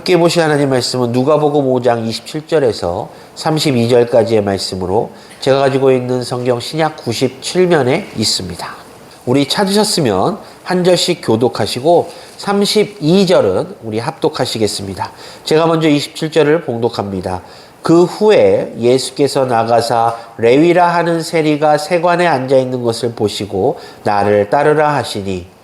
함께 보실 하나님 말씀은 누가복음 5장 27절에서 32절까지의 말씀으로 제가 가지고 있는 성경 신약 97면에 있습니다. 우리 찾으셨으면 한 절씩 교독하시고 32절은 우리 합독하시겠습니다. 제가 먼저 27절을 봉독합니다. 그 후에 예수께서 나가사 레위라 하는 세리가 세관에 앉아있는 것을 보시고 나를 따르라 하시니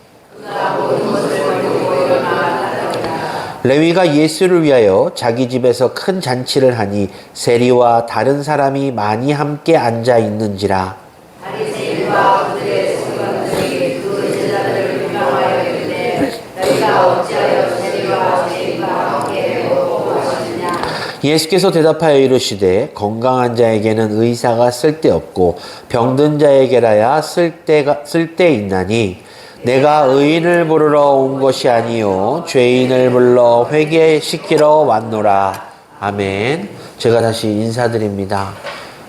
레위가 예수를 위하여 자기 집에서 큰 잔치를 하니 세리와 다른 사람이 많이 함께 앉아 있는지라. 바리새인과 그들의 서기관들이 그 제자들을 유명하여 이르되 너희가 어찌하여 세리와 죄인과 함께 먹고 마시느냐. 예수께서 대답하여 이르시되 건강한 자에게는 의사가 쓸데없고 병든 자에게라야 쓸데있나니 내가 의인을 부르러 온 것이 아니요 죄인을 불러 회개시키러 왔노라. 아멘. 제가 다시 인사드립니다.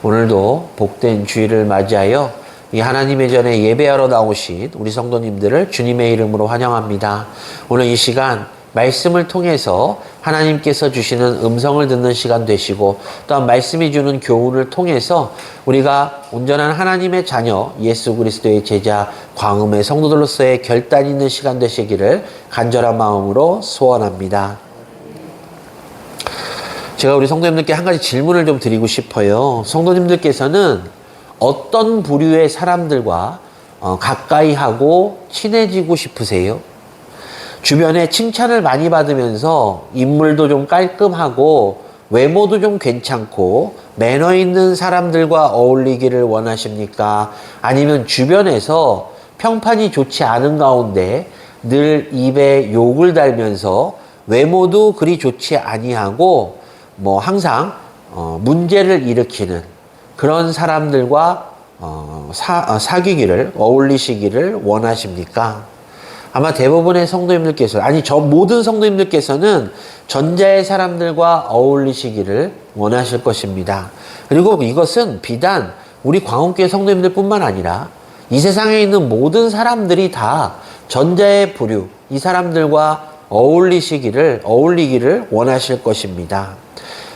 오늘도 복된 주일을 맞이하여 이 하나님의 전에 예배하러 나오신 우리 성도님들을 주님의 이름으로 환영합니다. 오늘 이 시간 말씀을 통해서 하나님께서 주시는 음성을 듣는 시간 되시고 또한 말씀이 주는 교훈을 통해서 우리가 온전한 하나님의 자녀 예수 그리스도의 제자 광음의 성도들로서의 결단 있는 시간 되시기를 간절한 마음으로 소원합니다. 제가 우리 성도님들께 한 가지 질문을 좀 드리고 싶어요. 성도님들께서는 어떤 부류의 사람들과 가까이 하고 친해지고 싶으세요? 주변에 칭찬을 많이 받으면서 인물도 좀 깔끔하고 외모도 좀 괜찮고 매너 있는 사람들과 어울리기를 원하십니까? 아니면 주변에서 평판이 좋지 않은 가운데 늘 입에 욕을 달면서 외모도 그리 좋지 아니하고 항상 문제를 일으키는 그런 사람들과 사귀기를 어울리시기를 원하십니까? 아마 대부분의 성도님들께서 모든 성도님들께서는 전자의 사람들과 어울리시기를 원하실 것입니다. 그리고 이것은 비단 우리 광운교회 성도님들 뿐만 아니라 이 세상에 있는 모든 사람들이 다 전자의 부류 이 사람들과 어울리기를 원하실 것입니다.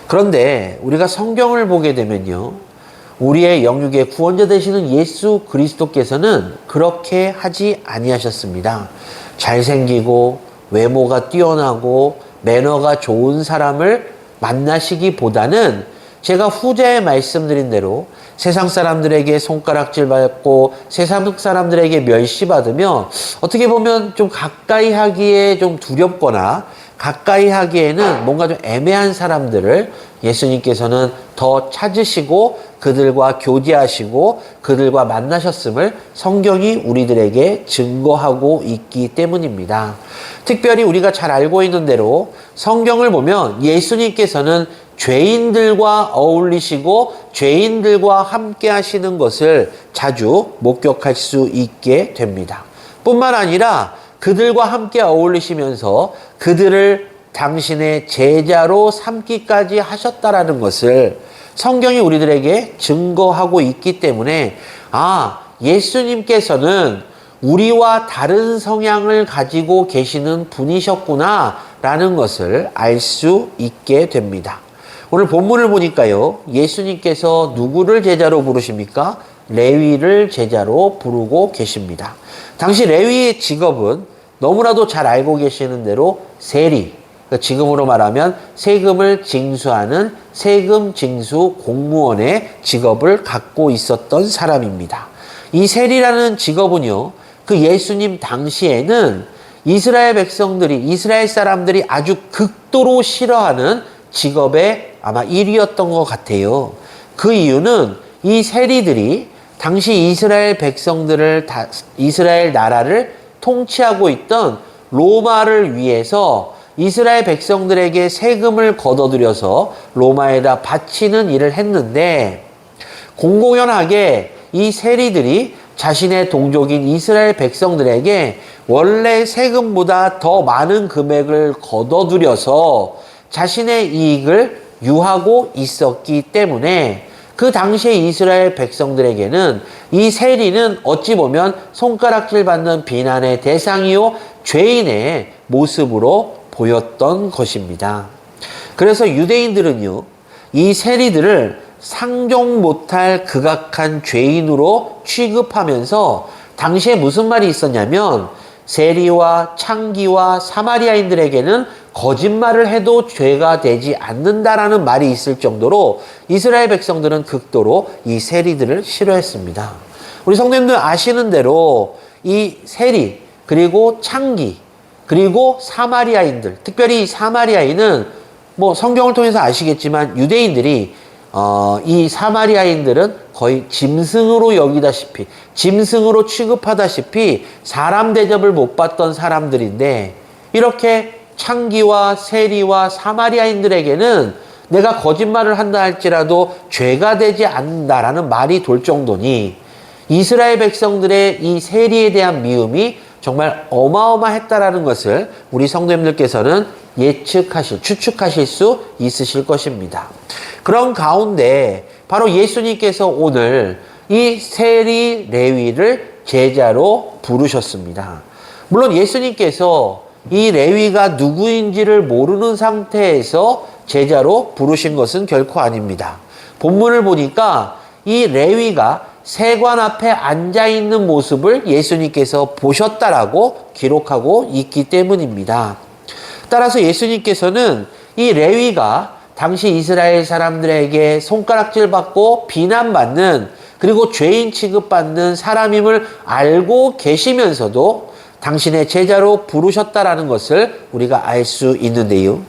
그런데 우리가 성경을 보게 되면요, 우리의 영육의 구원자 되시는 예수 그리스도께서는 그렇게 하지 아니하셨습니다. 잘생기고 외모가 뛰어나고 매너가 좋은 사람을 만나시기보다는 제가 후자에 말씀드린 대로 세상 사람들에게 손가락질 받고 세상 사람들에게 멸시받으며 어떻게 보면 좀 가까이 하기에 좀 두렵거나 가까이 하기에는 뭔가 좀 애매한 사람들을 예수님께서는 더 찾으시고 그들과 교제하시고 그들과 만나셨음을 성경이 우리들에게 증거하고 있기 때문입니다. 특별히 우리가 잘 알고 있는 대로 성경을 보면 예수님께서는 죄인들과 어울리시고 죄인들과 함께 하시는 것을 자주 목격할 수 있게 됩니다. 뿐만 아니라 그들과 함께 어울리시면서 그들을 당신의 제자로 삼기까지 하셨다라는 것을 성경이 우리들에게 증거하고 있기 때문에 예수님께서는 우리와 다른 성향을 가지고 계시는 분이셨구나 라는 것을 알 수 있게 됩니다. 오늘 본문을 보니까요, 예수님께서 누구를 제자로 부르십니까? 레위를 제자로 부르고 계십니다. 당시 레위의 직업은 너무나도 잘 알고 계시는 대로 세리, 지금으로 말하면 세금을 징수하는 세금 징수 공무원의 직업을 갖고 있었던 사람입니다. 이 세리라는 직업은요, 그 예수님 당시에는 이스라엘 사람들이 아주 극도로 싫어하는 직업의 아마 1위였던 것 같아요. 그 이유는 이 세리들이 당시 이스라엘 나라를 통치하고 있던 로마를 위해서 이스라엘 백성들에게 세금을 걷어들여서 로마에다 바치는 일을 했는데, 공공연하게 이 세리들이 자신의 동족인 이스라엘 백성들에게 원래 세금보다 더 많은 금액을 걷어들여서 자신의 이익을 유하고 있었기 때문에 그 당시에 이스라엘 백성들에게는 이 세리는 어찌 보면 손가락질 받는 비난의 대상이요 죄인의 모습으로 보였던 것입니다. 그래서 유대인들은요, 이 세리들을 상종 못할 극악한 죄인으로 취급하면서 당시에 무슨 말이 있었냐면 세리와 창기와 사마리아인들에게는 거짓말을 해도 죄가 되지 않는다라는 말이 있을 정도로 이스라엘 백성들은 극도로 이 세리들을 싫어했습니다. 우리 성도님들 아시는 대로 이 세리 그리고 창기 그리고 사마리아인들, 특별히 사마리아인은 뭐 성경을 통해서 아시겠지만 유대인들이 이 사마리아인들은 거의 짐승으로 여기다시피 짐승으로 취급하다시피 사람 대접을 못 받던 사람들인데 이렇게 창기와 세리와 사마리아인들에게는 내가 거짓말을 한다 할지라도 죄가 되지 않는다라는 말이 돌 정도니 이스라엘 백성들의 이 세리에 대한 미움이 정말 어마어마했다라는 것을 우리 성도님들께서는 추측하실 수 있으실 것입니다. 그런 가운데 바로 예수님께서 오늘 이 세리 레위를 제자로 부르셨습니다. 물론 예수님께서 이 레위가 누구인지를 모르는 상태에서 제자로 부르신 것은 결코 아닙니다. 본문을 보니까 이 레위가 세관 앞에 앉아있는 모습을 예수님께서 보셨다라고 기록하고 있기 때문입니다. 따라서 예수님께서는 이 레위가 당시 이스라엘 사람들에게 손가락질 받고 비난받는 그리고 죄인 취급받는 사람임을 알고 계시면서도 당신의 제자로 부르셨다라는 것을 우리가 알 수 있는데요.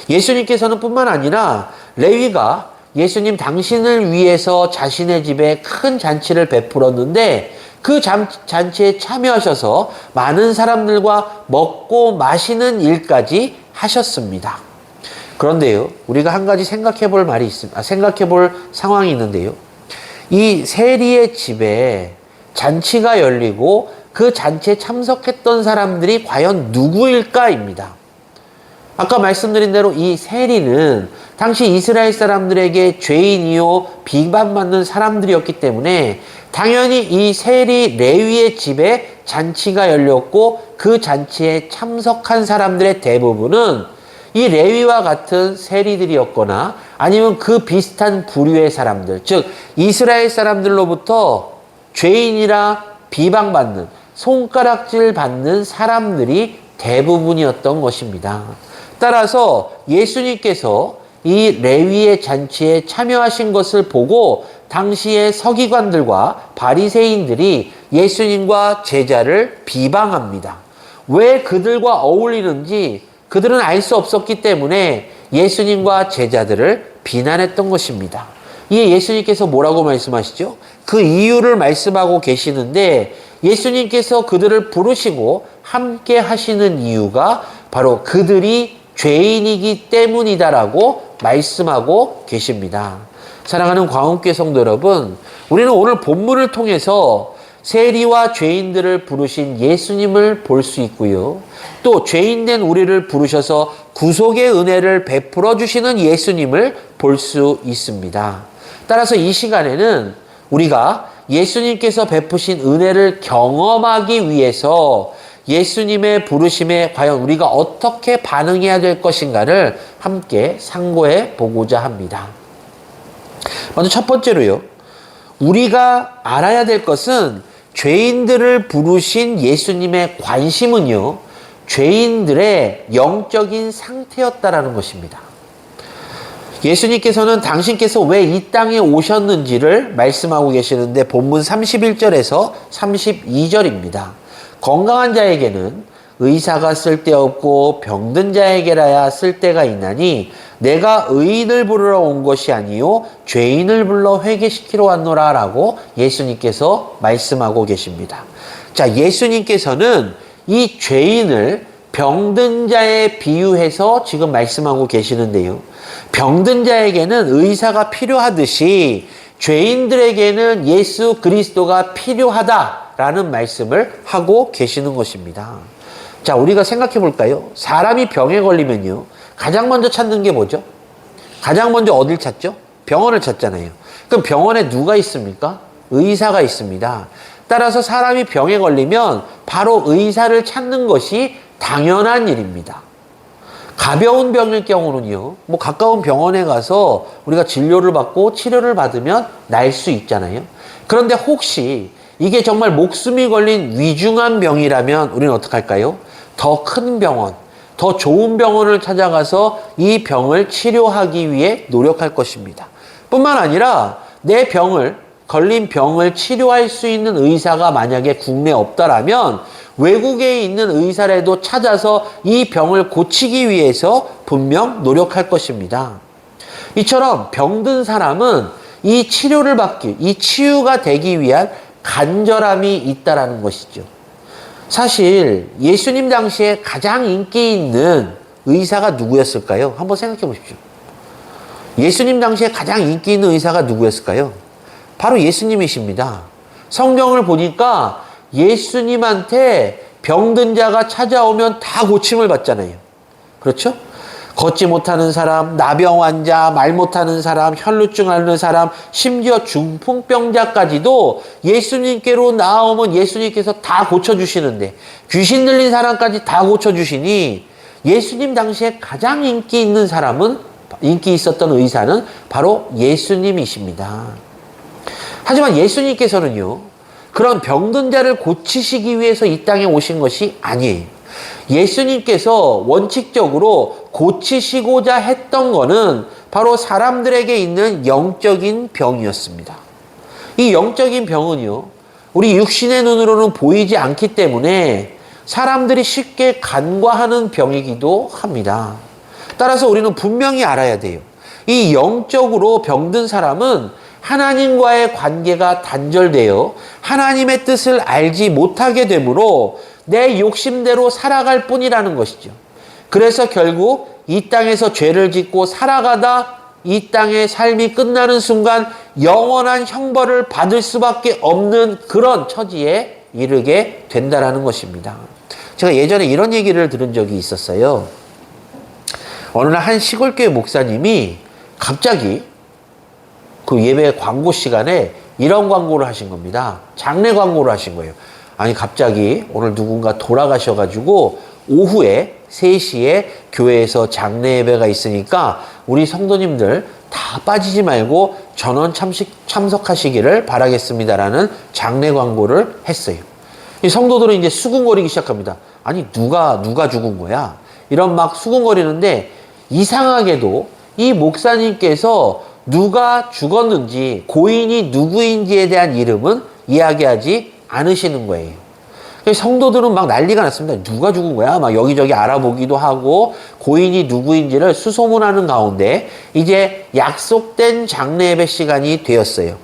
예수님께서는 뿐만 아니라 레위가 예수님 당신을 위해서 자신의 집에 큰 잔치를 베풀었는데 그 잔치에 참여하셔서 많은 사람들과 먹고 마시는 일까지 하셨습니다. 그런데요, 우리가 한 가지 생각해 볼 상황이 있는데요. 이 세리의 집에 잔치가 열리고 그 잔치에 참석했던 사람들이 과연 누구일까입니다. 아까 말씀드린 대로 이 세리는 당시 이스라엘 사람들에게 죄인이요 비방받는 사람들이었기 때문에 당연히 이 세리 레위의 집에 잔치가 열렸고 그 잔치에 참석한 사람들의 대부분은 이 레위와 같은 세리들이었거나 아니면 그 비슷한 부류의 사람들, 즉 이스라엘 사람들로부터 죄인이라 비방받는 손가락질 받는 사람들이 대부분이었던 것입니다. 따라서 예수님께서 이 레위의 잔치에 참여하신 것을 보고 당시의 서기관들과 바리새인들이 예수님과 제자를 비방합니다. 왜 그들과 어울리는지 그들은 알 수 없었기 때문에 예수님과 제자들을 비난했던 것입니다. 이에 예수님께서 뭐라고 말씀하시죠? 그 이유를 말씀하고 계시는데 예수님께서 그들을 부르시고 함께 하시는 이유가 바로 그들이 죄인이기 때문이다라고 말씀하고 계십니다. 사랑하는 광운교회 성도 여러분, 우리는 오늘 본문을 통해서 세리와 죄인들을 부르신 예수님을 볼 수 있고요. 또 죄인된 우리를 부르셔서 구속의 은혜를 베풀어 주시는 예수님을 볼 수 있습니다. 따라서 이 시간에는 우리가 예수님께서 베푸신 은혜를 경험하기 위해서 예수님의 부르심에 과연 우리가 어떻게 반응해야 될 것인가를 함께 상고해 보고자 합니다. 먼저 첫 번째로요. 우리가 알아야 될 것은 죄인들을 부르신 예수님의 관심은요. 죄인들의 영적인 상태였다라는 것입니다. 예수님께서는 당신께서 왜 이 땅에 오셨는지를 말씀하고 계시는데 본문 31절에서 32절입니다. 건강한 자에게는 의사가 쓸데없고 병든 자에게라야 쓸데가 있나니 내가 의인을 부르러 온 것이 아니요 죄인을 불러 회개시키러 왔노라 라고 예수님께서 말씀하고 계십니다. 자, 예수님께서는 이 죄인을 병든 자에 비유해서 지금 말씀하고 계시는데요. 병든 자에게는 의사가 필요하듯이 죄인들에게는 예수 그리스도가 필요하다라는 말씀을 하고 계시는 것입니다. 자, 우리가 생각해 볼까요? 사람이 병에 걸리면요. 가장 먼저 찾는 게 뭐죠? 가장 먼저 어딜 찾죠? 병원을 찾잖아요. 그럼 병원에 누가 있습니까? 의사가 있습니다. 따라서 사람이 병에 걸리면 바로 의사를 찾는 것이 당연한 일입니다. 가벼운 병일 경우는요, 뭐 가까운 병원에 가서 우리가 진료를 받고 치료를 받으면 날 수 있잖아요. 그런데 혹시 이게 정말 목숨이 걸린 위중한 병이라면 우리는 어떻게 할까요? 더 큰 병원, 더 좋은 병원을 찾아가서 이 병을 치료하기 위해 노력할 것입니다. 뿐만 아니라 내 걸린 병을 치료할 수 있는 의사가 만약에 국내에 없다라면 외국에 있는 의사라도 찾아서 이 병을 고치기 위해서 분명 노력할 것입니다. 이처럼 병든 사람은 이 치료를 이 치유가 되기 위한 간절함이 있다라는 것이죠. 사실 예수님 당시에 가장 인기 있는 의사가 누구였을까요? 한번 생각해 보십시오. 예수님 당시에 가장 인기 있는 의사가 누구였을까요? 바로 예수님이십니다. 성경을 보니까 예수님한테 병든 자가 찾아오면 다 고침을 받잖아요. 그렇죠? 걷지 못하는 사람, 나병 환자, 말 못하는 사람, 혈루증 앓는 사람, 심지어 중풍병자까지도 예수님께로 나오면 예수님께서 다 고쳐주시는데, 귀신 들린 사람까지 다 고쳐주시니 예수님 당시에 가장 인기 있었던 의사는 바로 예수님이십니다. 하지만 예수님께서는요, 그런 병든 자를 고치시기 위해서 이 땅에 오신 것이 아니에요. 예수님께서 원칙적으로 고치시고자 했던 거는 바로 사람들에게 있는 영적인 병이었습니다. 이 영적인 병은요, 우리 육신의 눈으로는 보이지 않기 때문에 사람들이 쉽게 간과하는 병이기도 합니다. 따라서 우리는 분명히 알아야 돼요. 이 영적으로 병든 사람은 하나님과의 관계가 단절되어 하나님의 뜻을 알지 못하게 되므로 내 욕심대로 살아갈 뿐이라는 것이죠. 그래서 결국 이 땅에서 죄를 짓고 살아가다 이 땅의 삶이 끝나는 순간 영원한 형벌을 받을 수밖에 없는 그런 처지에 이르게 된다라는 것입니다. 제가 예전에 이런 얘기를 들은 적이 있었어요. 어느 날 한 시골교회 목사님이 갑자기 그 예배 광고 시간에 이런 광고를 하신 겁니다. 장례 광고를 하신 거예요. 아니 갑자기 오늘 누군가 돌아가셔가지고 오후에 3시에 교회에서 장례 예배가 있으니까 우리 성도님들 다 빠지지 말고 전원 참석하시기를 바라겠습니다라는 장례 광고를 했어요. 이 성도들은 이제 수군거리기 시작합니다. 아니 누가 죽은 거야? 이런 막 수군거리는데 이상하게도 이 목사님께서 누가 죽었는지 고인이 누구인지에 대한 이름은 이야기하지 않으시는 거예요. 성도들은 막 난리가 났습니다. 누가 죽은 거야? 막 여기저기 알아보기도 하고 고인이 누구인지를 수소문하는 가운데 이제 약속된 장례 예배 시간이 되었어요.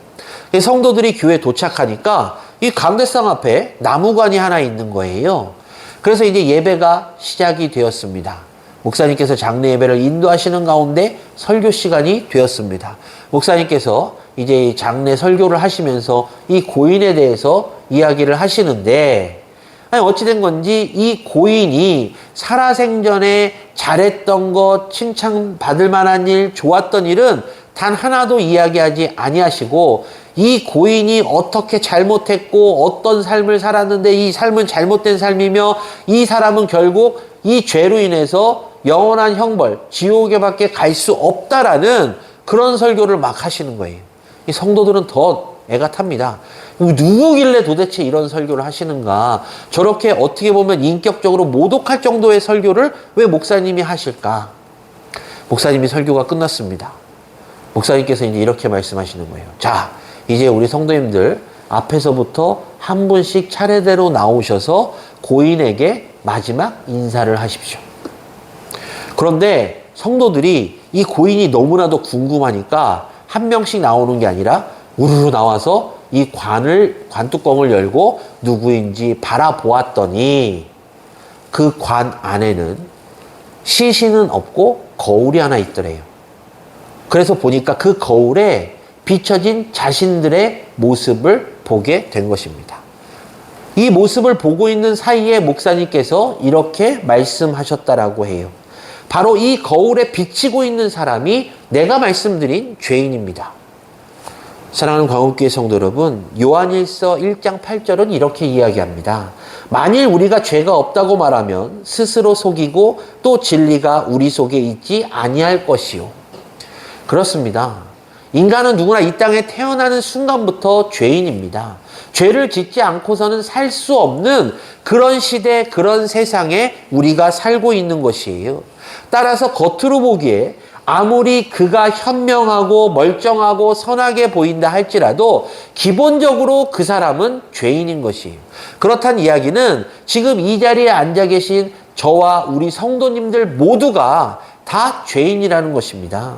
성도들이 교회에 도착하니까 이 강대상 앞에 나무관이 하나 있는 거예요. 그래서 이제 예배가 시작이 되었습니다. 목사님께서 장례 예배를 인도하시는 가운데 설교 시간이 되었습니다. 목사님께서 이제 장례 설교를 하시면서 이 고인에 대해서 이야기를 하시는데, 아니 어찌된 건지 이 고인이 살아생전에 잘했던 것, 칭찬받을 만한 일, 좋았던 일은 단 하나도 이야기하지 아니하시고 이 고인이 어떻게 잘못했고 어떤 삶을 살았는데 이 삶은 잘못된 삶이며 이 사람은 결국 이 죄로 인해서 영원한 형벌, 지옥에밖에 갈 수 없다라는 그런 설교를 막 하시는 거예요. 이 성도들은 더 애가 탑니다. 누구길래 도대체 이런 설교를 하시는가? 저렇게 어떻게 보면 인격적으로 모독할 정도의 설교를 왜 목사님이 하실까? 목사님이 설교가 끝났습니다. 목사님께서 이제 이렇게 말씀하시는 거예요. 자, 이제 우리 성도님들 앞에서부터 한 분씩 차례대로 나오셔서 고인에게 마지막 인사를 하십시오. 그런데 성도들이 이 고인이 너무나도 궁금하니까 한 명씩 나오는 게 아니라 우르르 나와서 이 관뚜껑을 열고 누구인지 바라보았더니 그 관 안에는 시신은 없고 거울이 하나 있더래요. 그래서 보니까 그 거울에 비춰진 자신들의 모습을 보게 된 것입니다. 이 모습을 보고 있는 사이에 목사님께서 이렇게 말씀하셨다라고 해요. 바로 이 거울에 비치고 있는 사람이 내가 말씀드린 죄인입니다. 사랑하는 광업교회 성도 여러분, 요한일서 1장 8절은 이렇게 이야기합니다. 만일 우리가 죄가 없다고 말하면 스스로 속이고 또 진리가 우리 속에 있지 아니할 것이요. 그렇습니다. 인간은 누구나 이 땅에 태어나는 순간부터 죄인입니다. 죄를 짓지 않고서는 살 수 없는 그런 시대, 그런 세상에 우리가 살고 있는 것이에요. 따라서 겉으로 보기에 아무리 그가 현명하고 멀쩡하고 선하게 보인다 할지라도 기본적으로 그 사람은 죄인인 것이에요. 그렇단 이야기는 지금 이 자리에 앉아 계신 저와 우리 성도님들 모두가 다 죄인이라는 것입니다.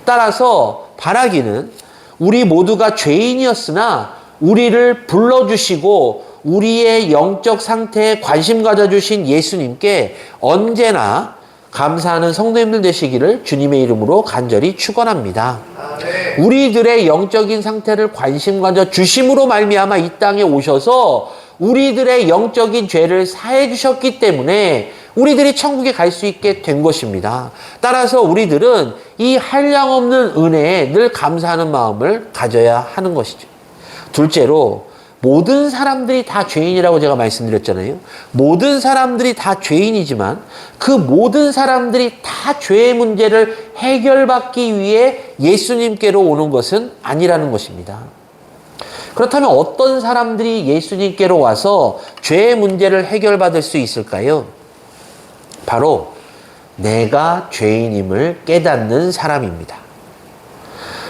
따라서 바라기는 우리 모두가 죄인이었으나 우리를 불러주시고 우리의 영적 상태에 관심 가져주신 예수님께 언제나 감사하는 성도님들 되시기를 주님의 이름으로 간절히 축원합니다. 우리들의 영적인 상태를 관심 가져 주심으로 말미암아 이 땅에 오셔서 우리들의 영적인 죄를 사해 주셨기 때문에 우리들이 천국에 갈 수 있게 된 것입니다. 따라서 우리들은 이 한량없는 은혜에 늘 감사하는 마음을 가져야 하는 것이죠. 둘째로 모든 사람들이 다 죄인이라고 제가 말씀드렸잖아요. 모든 사람들이 다 죄인이지만 그 모든 사람들이 다 죄의 문제를 해결받기 위해 예수님께로 오는 것은 아니라는 것입니다. 그렇다면 어떤 사람들이 예수님께로 와서 죄의 문제를 해결받을 수 있을까요? 바로 내가 죄인임을 깨닫는 사람입니다.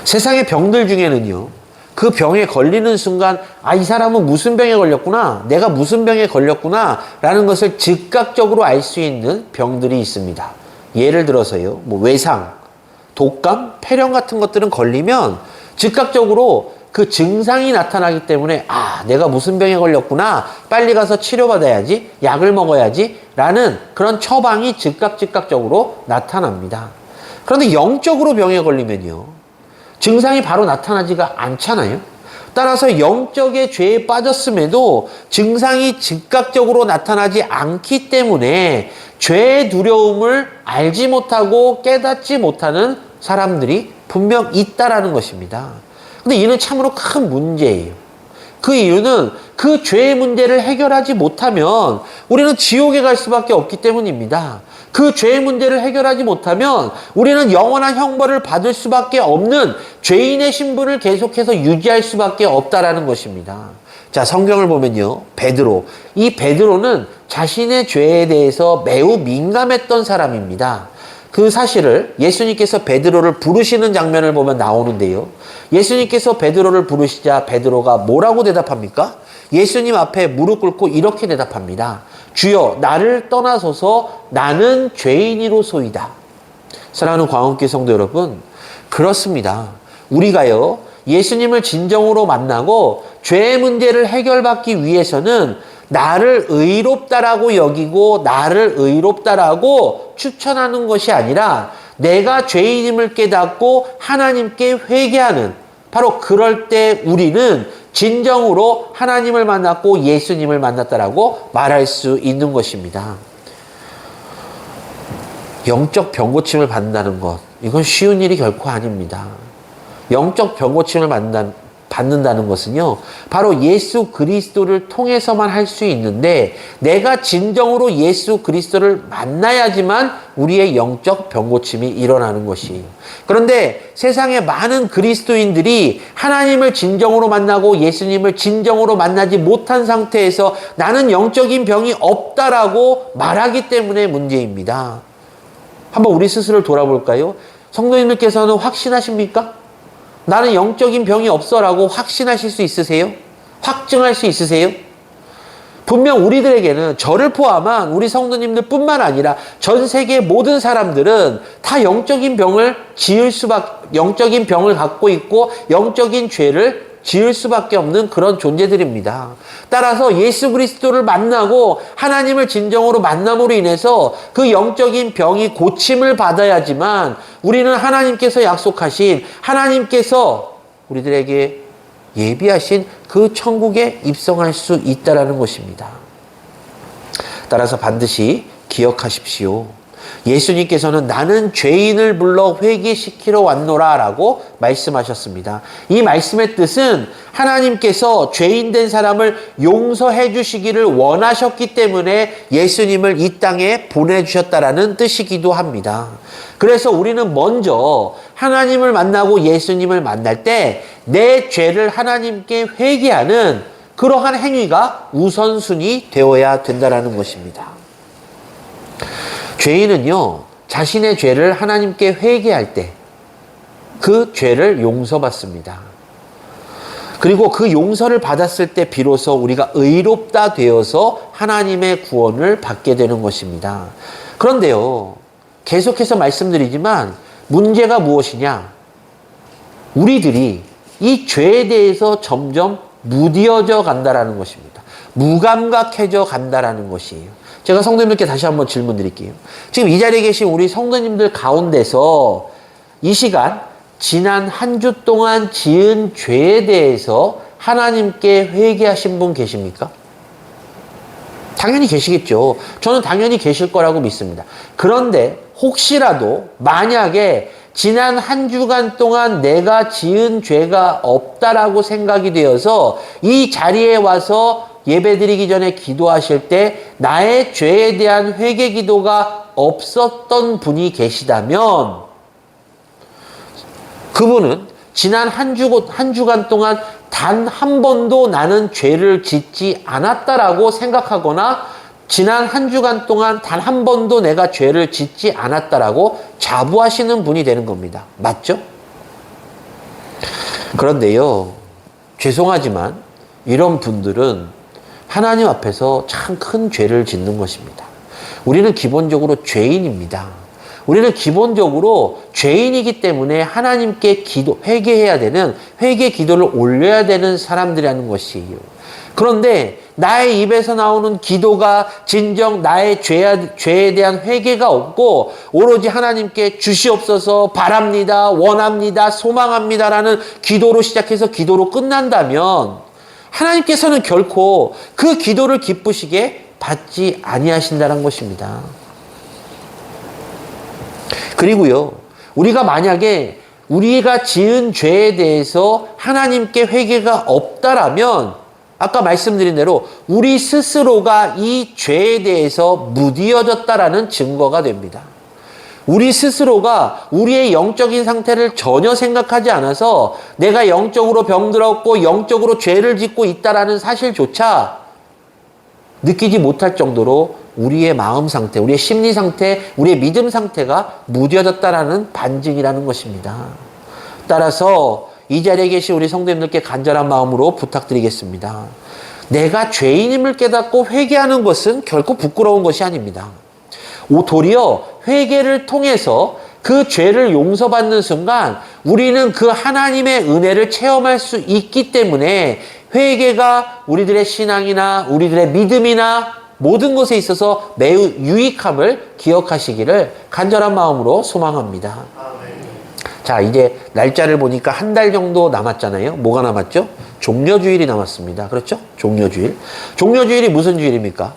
세상의 병들 중에는요, 그 병에 걸리는 순간 이 사람은 무슨 병에 걸렸구나, 내가 무슨 병에 걸렸구나 라는 것을 즉각적으로 알 수 있는 병들이 있습니다. 예를 들어서요, 외상, 독감, 폐렴 같은 것들은 걸리면 즉각적으로 그 증상이 나타나기 때문에 내가 무슨 병에 걸렸구나, 빨리 가서 치료받아야지, 약을 먹어야지 라는 그런 처방이 즉각적으로 나타납니다. 그런데 영적으로 병에 걸리면요, 증상이 바로 나타나지가 않잖아요. 따라서 영적의 죄에 빠졌음에도 증상이 즉각적으로 나타나지 않기 때문에 죄의 두려움을 알지 못하고 깨닫지 못하는 사람들이 분명 있다라는 것입니다. 근데 이는 참으로 큰 문제예요. 그 이유는 그 죄의 문제를 해결하지 못하면 우리는 지옥에 갈 수밖에 없기 때문입니다. 그 죄의 문제를 해결하지 못하면 우리는 영원한 형벌을 받을 수밖에 없는 죄인의 신분을 계속해서 유지할 수밖에 없다라는 것입니다. 자, 성경을 보면요, 베드로. 이 베드로는 자신의 죄에 대해서 매우 민감했던 사람입니다. 그 사실을 예수님께서 베드로를 부르시는 장면을 보면 나오는데요. 예수님께서 베드로를 부르시자 베드로가 뭐라고 대답합니까? 예수님 앞에 무릎 꿇고 이렇게 대답합니다. 주여, 나를 떠나소서, 나는 죄인이로소이다. 사랑하는 광원교회 성도 여러분, 그렇습니다. 우리가요, 예수님을 진정으로 만나고 죄의 문제를 해결받기 위해서는 나를 의롭다라고 여기고 나를 의롭다라고 추천하는 것이 아니라 내가 죄인임을 깨닫고 하나님께 회개하는, 바로 그럴 때 우리는 진정으로 하나님을 만났고 예수님을 만났다라고 말할 수 있는 것입니다. 영적 병고침을 받는다는 것, 이건 쉬운 일이 결코 아닙니다. 영적 병고침을 받는다는 것은요, 바로 예수 그리스도를 통해서만 할 수 있는데 내가 진정으로 예수 그리스도를 만나야지만 우리의 영적 병고침이 일어나는 것이에요. 그런데 세상의 많은 그리스도인들이 하나님을 진정으로 만나고 예수님을 진정으로 만나지 못한 상태에서 나는 영적인 병이 없다라고 말하기 때문에 문제입니다. 한번 우리 스스로를 돌아볼까요? 성도님들께서는 확신하십니까? 나는 영적인 병이 없어라고 확신하실 수 있으세요? 확증할 수 있으세요? 분명 우리들에게는, 저를 포함한 우리 성도님들 뿐만 아니라 전 세계 모든 사람들은 다 영적인 병을 영적인 병을 갖고 있고 영적인 죄를 지을 수밖에 없는 그런 존재들입니다. 따라서 예수 그리스도를 만나고 하나님을 진정으로 만남으로 인해서 그 영적인 병이 고침을 받아야지만 우리는 하나님께서 약속하신, 하나님께서 우리들에게 예비하신 그 천국에 입성할 수 있다라는 것입니다. 따라서 반드시 기억하십시오. 예수님께서는 나는 죄인을 불러 회개시키러 왔노라 라고 말씀하셨습니다. 이 말씀의 뜻은 하나님께서 죄인된 사람을 용서해 주시기를 원하셨기 때문에 예수님을 이 땅에 보내주셨다라는 뜻이기도 합니다. 그래서 우리는 먼저 하나님을 만나고 예수님을 만날 때 내 죄를 하나님께 회개하는 그러한 행위가 우선순위 되어야 된다는 것입니다. 죄인은요, 자신의 죄를 하나님께 회개할 때 그 죄를 용서받습니다. 그리고 그 용서를 받았을 때 비로소 우리가 의롭다 되어서 하나님의 구원을 받게 되는 것입니다. 그런데요, 계속해서 말씀드리지만 문제가 무엇이냐? 우리들이 이 죄에 대해서 점점 무뎌져 간다라는 것입니다. 무감각해져 간다라는 것이에요. 제가 성도님들께 다시 한번 질문 드릴게요. 지금 이 자리에 계신 우리 성도님들 가운데서 이 시간 지난 한 주 동안 지은 죄에 대해서 하나님께 회개하신 분 계십니까? 당연히 계시겠죠. 저는 당연히 계실 거라고 믿습니다. 그런데 혹시라도 만약에 지난 한 주간 동안 내가 지은 죄가 없다라고 생각이 되어서 이 자리에 와서 예배드리기 전에 기도하실 때 나의 죄에 대한 회개 기도가 없었던 분이 계시다면 그분은 지난 한 주간 동안 단 한 번도 나는 죄를 짓지 않았다라고 생각하거나 지난 한 주간 동안 단 한 번도 내가 죄를 짓지 않았다라고 자부하시는 분이 되는 겁니다. 맞죠? 그런데요, 죄송하지만 이런 분들은 하나님 앞에서 참 큰 죄를 짓는 것입니다. 우리는 기본적으로 죄인입니다. 우리는 기본적으로 죄인이기 때문에 하나님께 회개해야 되는, 회개 기도를 올려야 되는 사람들이라는 것이에요. 그런데 나의 입에서 나오는 기도가 진정 나의 죄에 대한 회개가 없고 오로지 하나님께 주시옵소서, 바랍니다, 원합니다, 소망합니다라는 기도로 시작해서 기도로 끝난다면 하나님께서는 결코 그 기도를 기쁘시게 받지 아니하신다는 것입니다. 그리고요, 우리가 만약에 우리가 지은 죄에 대해서 하나님께 회개가 없다라면 아까 말씀드린 대로 우리 스스로가 이 죄에 대해서 무디어졌다라는 증거가 됩니다. 우리 스스로가 우리의 영적인 상태를 전혀 생각하지 않아서 내가 영적으로 병들었고 영적으로 죄를 짓고 있다라는 사실조차 느끼지 못할 정도로 우리의 마음 상태, 우리의 심리 상태, 우리의 믿음 상태가 무뎌졌다라는 반증이라는 것입니다. 따라서 이 자리에 계신 우리 성도님들께 간절한 마음으로 부탁드리겠습니다. 내가 죄인임을 깨닫고 회개하는 것은 결코 부끄러운 것이 아닙니다. 도리어 회개를 통해서 그 죄를 용서받는 순간 우리는 그 하나님의 은혜를 체험할 수 있기 때문에 회개가 우리들의 신앙이나 우리들의 믿음이나 모든 것에 있어서 매우 유익함을 기억하시기를 간절한 마음으로 소망합니다. 자, 이제 날짜를 보니까 한 달 정도 남았잖아요. 뭐가 남았죠? 종려주일이 남았습니다. 그렇죠? 종려주일. 종려주일이 무슨 주일입니까?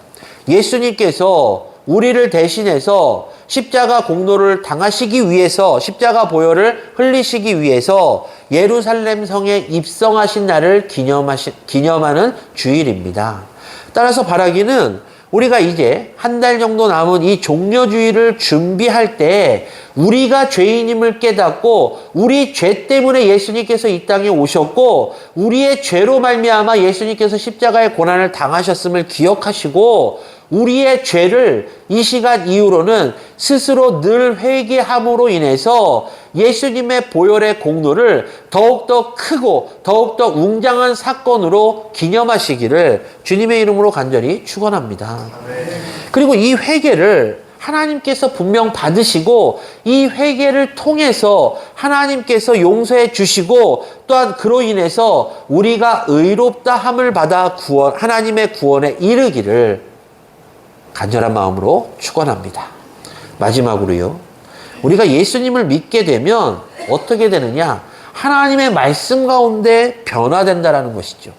예수님께서 우리를 대신해서 십자가 공로를 당하시기 위해서, 십자가 보혈을 흘리시기 위해서 예루살렘 성에 입성하신 날을 기념하는 주일입니다. 따라서 바라기는 우리가 이제 한 달 정도 남은 이 종려주일을 준비할 때 우리가 죄인임을 깨닫고 우리 죄 때문에 예수님께서 이 땅에 오셨고 우리의 죄로 말미암아 예수님께서 십자가의 고난을 당하셨음을 기억하시고 우리의 죄를 이 시간 이후로는 스스로 늘 회개함으로 인해서 예수님의 보혈의 공로를 더욱더 크고 더욱더 웅장한 사건으로 기념하시기를 주님의 이름으로 간절히 축원합니다. 그리고 이 회개를 하나님께서 분명 받으시고 이 회개를 통해서 하나님께서 용서해 주시고 또한 그로 인해서 우리가 의롭다 함을 받아 하나님의 구원에 이르기를 간절한 마음으로 축원합니다. 마지막으로요, 우리가 예수님을 믿게 되면 어떻게 되느냐? 하나님의 말씀 가운데 변화된다라는 것이죠.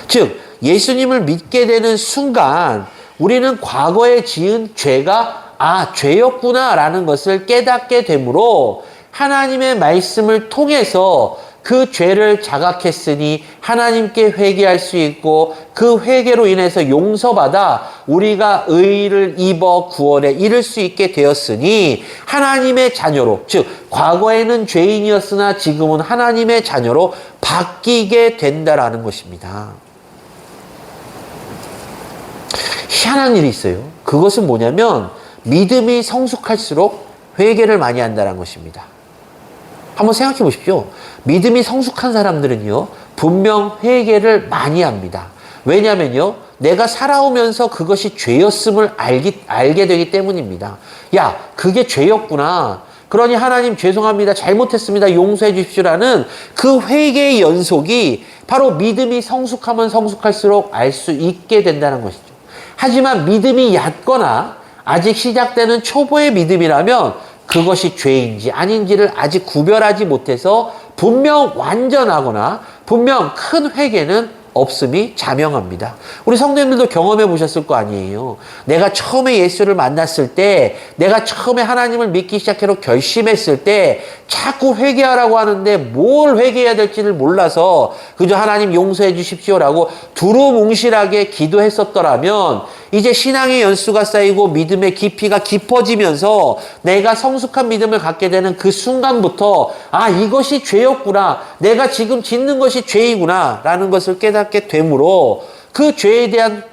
즉 예수님을 믿게 되는 순간 우리는 과거에 지은 죄가 죄였구나라는 것을 깨닫게 되므로 하나님의 말씀을 통해서 그 죄를 자각했으니 하나님께 회개할 수 있고 그 회개로 인해서 용서받아 우리가 의를 입어 구원에 이를 수 있게 되었으니 하나님의 자녀로, 즉 과거에는 죄인이었으나 지금은 하나님의 자녀로 바뀌게 된다라는 것입니다. 희한한 일이 있어요. 그것은 뭐냐면 믿음이 성숙할수록 회개를 많이 한다는 것입니다. 한번 생각해 보십시오. 믿음이 성숙한 사람들은요, 분명 회개를 많이 합니다. 왜냐면요, 내가 살아오면서 그것이 죄였음을 알게 되기 때문입니다. 야, 그게 죄였구나. 그러니 하나님 죄송합니다. 잘못했습니다. 용서해 주십시오라는 그 회개의 연속이 바로 믿음이 성숙하면 성숙할수록 알 수 있게 된다는 것이죠. 하지만 믿음이 얕거나 아직 시작되는 초보의 믿음이라면 그것이 죄인지 아닌지를 아직 구별하지 못해서 분명 완전하거나 분명 큰 회개는 없음이 자명합니다. 우리 성도님들도 경험해 보셨을 거 아니에요. 내가 처음에 예수를 만났을 때, 내가 처음에 하나님을 믿기 시작해로 결심했을 때 자꾸 회개하라고 하는데 뭘 회개해야 될지를 몰라서 그저 하나님 용서해 주십시오라고 두루뭉실하게 기도했었더라면 이제 신앙의 연수가 쌓이고 믿음의 깊이가 깊어지면서 내가 성숙한 믿음을 갖게 되는 그 순간부터 이것이 죄였구나. 내가 지금 짓는 것이 죄이구나 라는 것을 깨닫게 되므로 그 죄에 대한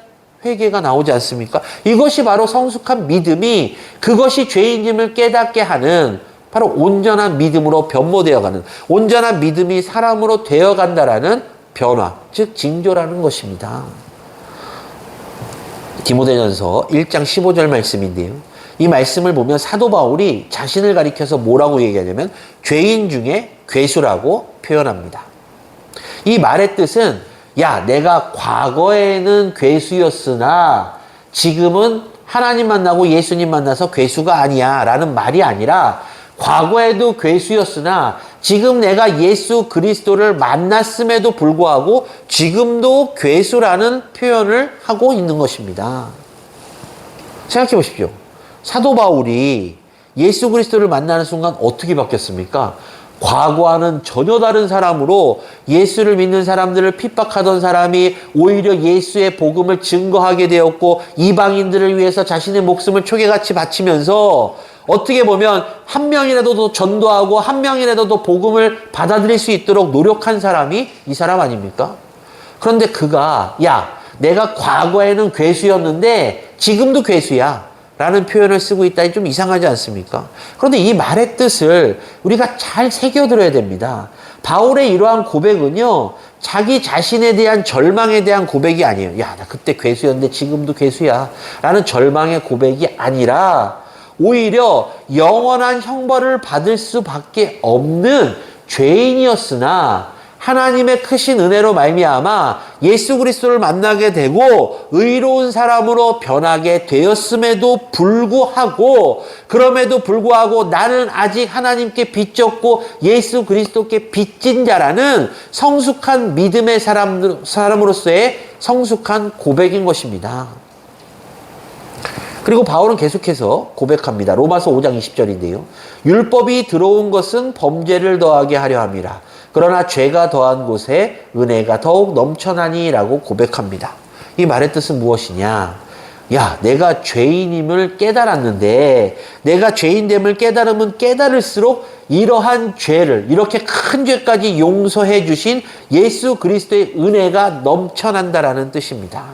회개가 나오지 않습니까? 이것이 바로 성숙한 믿음이 그것이 죄인임을 깨닫게 하는 바로 온전한 믿음으로 변모되어가는, 온전한 믿음이 사람으로 되어간다라는 변화, 즉 징조라는 것입니다. 디모데전서 1장 15절 말씀인데요. 이 말씀을 보면 사도 바울이 자신을 가리켜서 뭐라고 얘기하냐면 죄인 중에 괴수라고 표현합니다. 이 말의 뜻은 내가 과거에는 괴수였으나 지금은 하나님 만나고 예수님 만나서 괴수가 아니야 라는 말이 아니라 과거에도 괴수였으나 지금 내가 예수 그리스도를 만났음에도 불구하고 지금도 괴수라는 표현을 하고 있는 것입니다. 생각해 보십시오. 사도 바울이 예수 그리스도를 만나는 순간 어떻게 바뀌었습니까? 과거와는 전혀 다른 사람으로 예수를 믿는 사람들을 핍박하던 사람이 오히려 예수의 복음을 증거하게 되었고 이방인들을 위해서 자신의 목숨을 초계같이 바치면서 어떻게 보면 한 명이라도 더 전도하고 한 명이라도 더 복음을 받아들일 수 있도록 노력한 사람이 이 사람 아닙니까? 그런데 그가 내가 과거에는 괴수였는데 지금도 괴수야 라는 표현을 쓰고 있다니 좀 이상하지 않습니까? 그런데 이 말의 뜻을 우리가 잘 새겨들어야 됩니다. 바울의 이러한 고백은요, 자기 자신에 대한 절망에 대한 고백이 아니에요. 나 그때 괴수였는데 지금도 괴수야 라는 절망의 고백이 아니라 오히려 영원한 형벌을 받을 수밖에 없는 죄인이었으나 하나님의 크신 은혜로 말미암아 예수 그리스도를 만나게 되고 의로운 사람으로 변하게 되었음에도 불구하고 그럼에도 불구하고 나는 아직 하나님께 빚졌고 예수 그리스도께 빚진 자라는 성숙한 믿음의 사람으로서의 성숙한 고백인 것입니다. 그리고 바울은 계속해서 고백합니다. 로마서 5장 20절인데요. 율법이 들어온 것은 범죄를 더하게 하려 함이라. 그러나 죄가 더한 곳에 은혜가 더욱 넘쳐나니 라고 고백합니다. 이 말의 뜻은 무엇이냐? 내가 죄인임을 깨달았는데 내가 죄인됨을 깨달으면 깨달을수록 이러한 죄를 이렇게 큰 죄까지 용서해 주신 예수 그리스도의 은혜가 넘쳐난다라는 뜻입니다.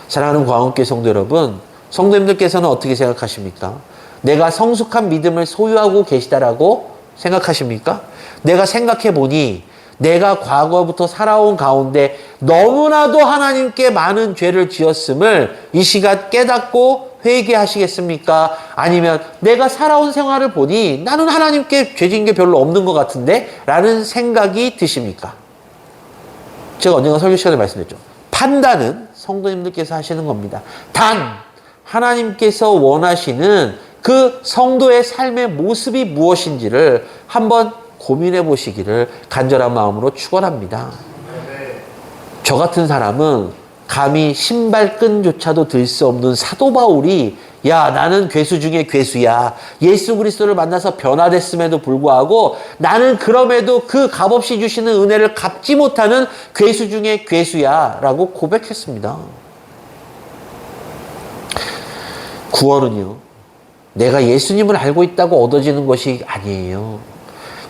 사랑하는 광원교회 성도 여러분, 성도님들께서는 어떻게 생각하십니까? 내가 성숙한 믿음을 소유하고 계시다라고 생각하십니까? 내가 생각해 보니 내가 과거부터 살아온 가운데 너무나도 하나님께 많은 죄를 지었음을 이 시간 깨닫고 회개하시겠습니까? 아니면 내가 살아온 생활을 보니 나는 하나님께 죄 지은 게 별로 없는 것 같은데? 라는 생각이 드십니까? 제가 언젠가 설교 시간에 말씀드렸죠. 판단은 성도님들께서 하시는 겁니다. 단 하나님께서 원하시는 그 성도의 삶의 모습이 무엇인지를 한번 고민해 보시기를 간절한 마음으로 축원합니다. 저 같은 사람은 감히 신발끈조차도 들 수 없는 사도 바울이 야, 나는 괴수 중에 괴수야. 예수 그리스도를 만나서 변화됐음에도 불구하고 나는 그럼에도 그 값없이 주시는 은혜를 갚지 못하는 괴수 중에 괴수야 라고 고백했습니다. 구원은요, 내가 예수님을 알고 있다고 얻어지는 것이 아니에요.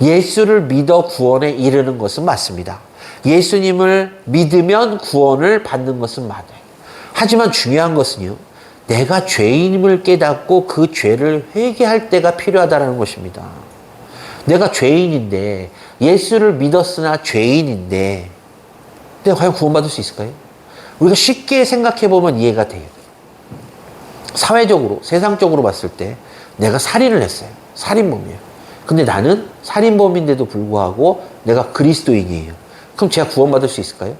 예수를 믿어 구원에 이르는 것은 맞습니다. 예수님을 믿으면 구원을 받는 것은 맞아요. 하지만 중요한 것은요, 내가 죄인임을 깨닫고 그 죄를 회개할 때가 필요하다는 것입니다. 내가 죄인인데, 예수를 믿었으나 죄인인데, 내가 과연 구원받을 수 있을까요? 우리가 쉽게 생각해보면 이해가 돼요. 사회적으로, 세상적으로 봤을 때 내가 살인을 했어요. 살인범이에요. 근데 나는 살인범인데도 불구하고 내가 그리스도인이에요. 그럼 제가 구원받을 수 있을까요?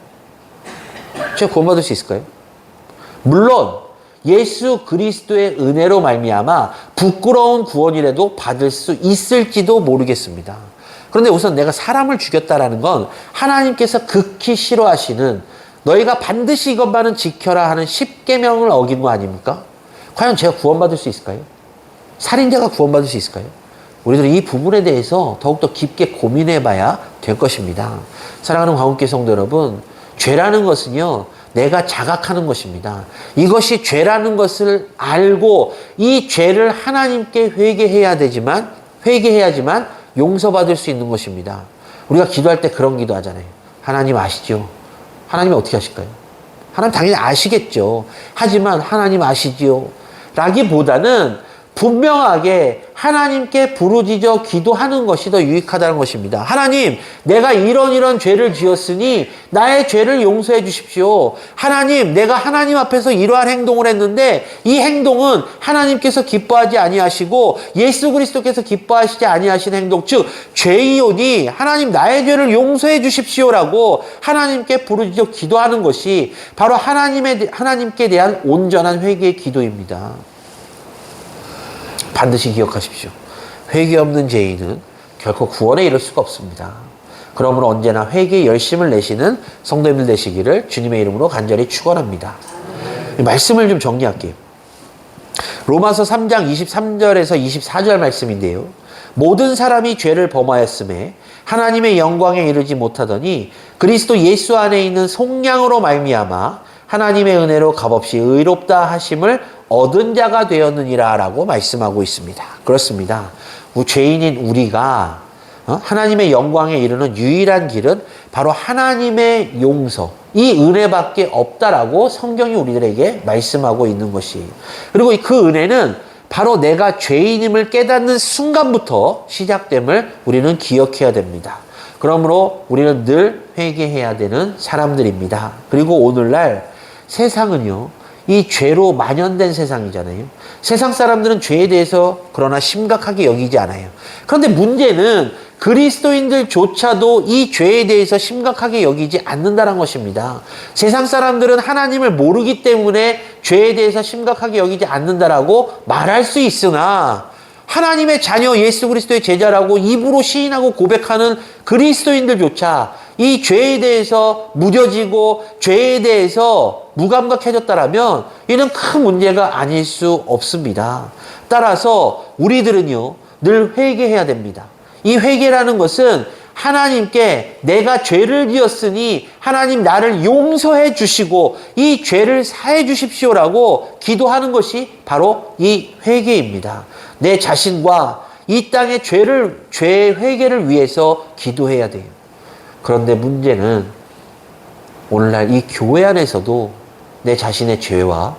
제가 구원받을 수 있을까요? 물론 예수 그리스도의 은혜로 말미암아 부끄러운 구원이라도 받을 수 있을지도 모르겠습니다. 그런데 우선 내가 사람을 죽였다라는 건 하나님께서 극히 싫어하시는, 너희가 반드시 이것만은 지켜라 하는 십계명을 어긴 거 아닙니까? 과연 제가 구원받을 수 있을까요? 살인자가 구원받을 수 있을까요? 우리들은 이 부분에 대해서 더욱더 깊게 고민해 봐야 될 것입니다. 사랑하는 광운교회 성도 여러분, 죄라는 것은요, 내가 자각하는 것입니다. 이것이 죄라는 것을 알고 이 죄를 하나님께 회개해야지만 용서받을 수 있는 것입니다. 우리가 기도할 때 그런 기도 하잖아요. 하나님 아시죠? 하나님이 어떻게 하실까요? 하나님 당연히 아시겠죠. 하지만 하나님 아시지요? 라기보다는 분명하게 하나님께 부르짖어 기도하는 것이 더 유익하다는 것입니다. 하나님, 내가 이런 죄를 지었으니 나의 죄를 용서해 주십시오. 하나님, 내가 하나님 앞에서 이러한 행동을 했는데 이 행동은 하나님께서 기뻐하지 아니하시고 예수 그리스도께서 기뻐하시지 아니하신 행동, 즉 죄이오니 하나님 나의 죄를 용서해 주십시오라고 하나님께 부르짖어 기도하는 것이 바로 하나님께 대한 온전한 회개의 기도입니다. 반드시 기억하십시오. 회개 없는 죄인은 결코 구원에 이를 수가 없습니다. 그러므로 언제나 회개에 열심을 내시는 성도님들 되시기를 주님의 이름으로 간절히 축원합니다. 말씀을 좀 정리할게요. 로마서 3장 23절에서 24절 말씀인데요. 모든 사람이 죄를 범하였음에 하나님의 영광에 이르지 못하더니 그리스도 예수 안에 있는 속량으로 말미암아 하나님의 은혜로 값없이 의롭다 하심을 얻은 자가 되었느니라 라고 말씀하고 있습니다. 그렇습니다. 죄인인 우리가 하나님의 영광에 이르는 유일한 길은 바로 하나님의 용서, 이 은혜밖에 없다라고 성경이 우리들에게 말씀하고 있는 것이, 그리고 그 은혜는 바로 내가 죄인임을 깨닫는 순간부터 시작됨을 우리는 기억해야 됩니다. 그러므로 우리는 늘 회개해야 되는 사람들입니다. 그리고 오늘날 세상은요, 이 죄로 만연된 세상이잖아요. 세상 사람들은 죄에 대해서 그러나 심각하게 여기지 않아요. 그런데 문제는 그리스도인들조차도 이 죄에 대해서 심각하게 여기지 않는다는 것입니다. 세상 사람들은 하나님을 모르기 때문에 죄에 대해서 심각하게 여기지 않는다라고 말할 수 있으나 하나님의 자녀 예수 그리스도의 제자라고 입으로 시인하고 고백하는 그리스도인들조차 이 죄에 대해서 무뎌지고 죄에 대해서 무감각해졌다라면 이는 큰 문제가 아닐 수 없습니다. 따라서 우리들은요, 늘 회개해야 됩니다. 이 회개라는 것은 하나님께 내가 죄를 지었으니 하나님 나를 용서해 주시고 이 죄를 사해 주십시오라고 기도하는 것이 바로 이 회개입니다. 내 자신과 이 땅의 죄의 회개를 위해서 기도해야 돼요. 그런데 문제는 오늘날 이 교회 안에서도 내 자신의 죄와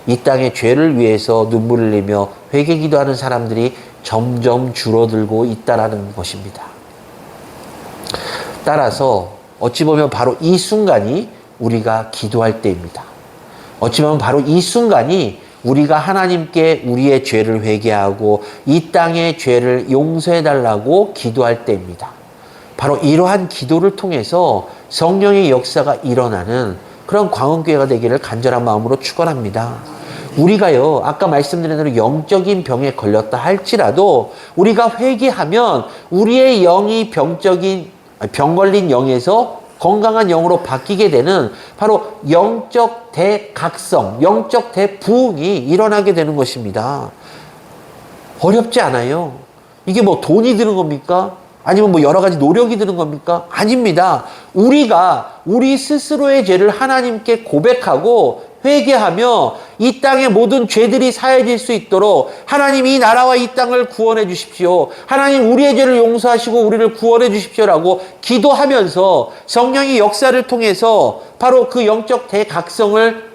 이 땅의 죄를 위해서 눈물을 흘리며 회개 기도하는 사람들이 점점 줄어들고 있다는 것입니다. 따라서 어찌 보면 바로 이 순간이 우리가 기도할 때입니다. 어찌 보면 바로 이 순간이 우리가 하나님께 우리의 죄를 회개하고 이 땅의 죄를 용서해달라고 기도할 때입니다. 바로 이러한 기도를 통해서 성령의 역사가 일어나는 그런 광운교회가 되기를 간절한 마음으로 축원합니다. 우리가요, 아까 말씀드린 대로 영적인 병에 걸렸다 할지라도 우리가 회개하면 우리의 영이 병 걸린 영에서 건강한 영으로 바뀌게 되는 바로 영적 대각성, 영적 대부흥이 일어나게 되는 것입니다. 어렵지 않아요. 이게 뭐 돈이 드는 겁니까? 아니면 뭐 여러 가지 노력이 드는 겁니까? 아닙니다. 우리가 우리 스스로의 죄를 하나님께 고백하고 회개하며 이 땅의 모든 죄들이 사해질 수 있도록 하나님 이 나라와 이 땅을 구원해 주십시오. 하나님 우리의 죄를 용서하시고 우리를 구원해 주십시오라고 기도하면서 성령의 역사를 통해서 바로 그 영적 대각성을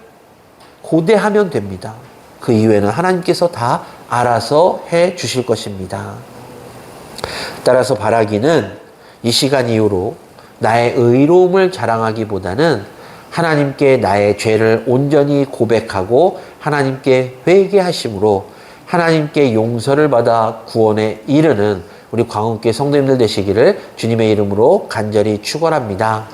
고대하면 됩니다. 그 이외에는 하나님께서 다 알아서 해 주실 것입니다. 따라서 바라기는 이 시간 이후로 나의 의로움을 자랑하기보다는 하나님께 나의 죄를 온전히 고백하고 하나님께 회개하심으로 하나님께 용서를 받아 구원에 이르는 우리 광운교회 성도님들 되시기를 주님의 이름으로 간절히 축원합니다.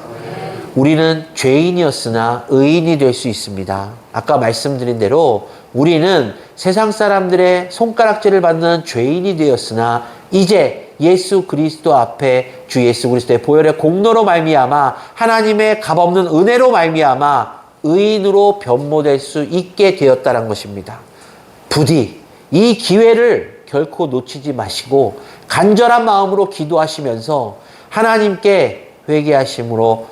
우리는 죄인이었으나 의인이 될 수 있습니다. 아까 말씀드린 대로 우리는 세상 사람들의 손가락질을 받는 죄인이 되었으나 이제 예수 그리스도 앞에 주 예수 그리스도의 보혈의 공로로 말미암아 하나님의 값없는 은혜로 말미암아 의인으로 변모될 수 있게 되었다는 것입니다. 부디 이 기회를 결코 놓치지 마시고 간절한 마음으로 기도하시면서 하나님께 회개하심으로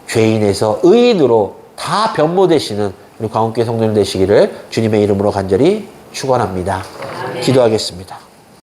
죄인에서 의인으로 다 변모되시는 우리 광운교회 성도님 되시기를 주님의 이름으로 간절히 축원합니다. 기도하겠습니다.